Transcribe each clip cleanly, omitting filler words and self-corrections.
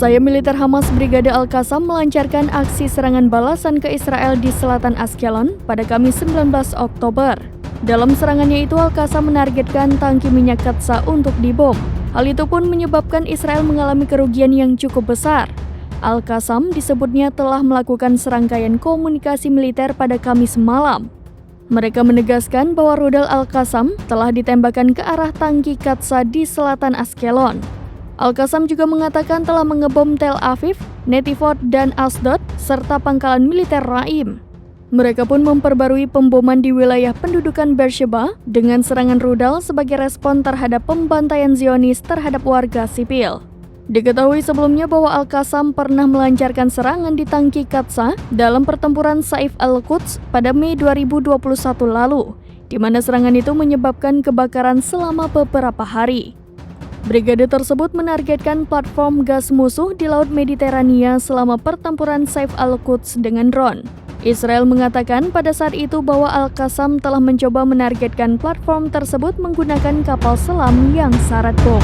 Usai militer Hamas Brigade Al-Qassam melancarkan aksi serangan balasan ke Israel di selatan Ashkelon pada Kamis 19 Oktober. Dalam serangannya itu, Al-Qassam menargetkan tangki minyak Qatsa untuk dibom. Hal itu pun menyebabkan Israel mengalami kerugian yang cukup besar. Al-Qassam disebutnya telah melakukan serangkaian komunikasi militer pada Kamis malam. Mereka menegaskan bahwa rudal Al-Qassam telah ditembakkan ke arah tangki Qatsa di selatan Ashkelon. Al-Qassam juga mengatakan telah mengebom Tel Aviv, Netivot, dan Asdod, serta pangkalan militer Raim. Mereka pun memperbarui pemboman di wilayah pendudukan Beersheba dengan serangan rudal sebagai respon terhadap pembantaian Zionis terhadap warga sipil. Diketahui sebelumnya bahwa Al-Qassam pernah melancarkan serangan di tangki Qatsa dalam pertempuran Saif al-Quds pada Mei 2021 lalu, di mana serangan itu menyebabkan kebakaran selama beberapa hari. Brigade tersebut menargetkan platform gas musuh di Laut Mediterania selama pertempuran Saif al-Quds dengan drone. Israel mengatakan pada saat itu bahwa Al-Qassam telah mencoba menargetkan platform tersebut menggunakan kapal selam yang syarat bom.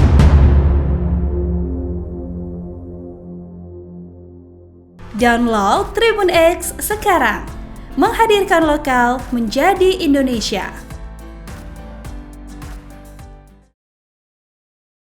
Download Tribun X sekarang, menghadirkan lokal menjadi Indonesia.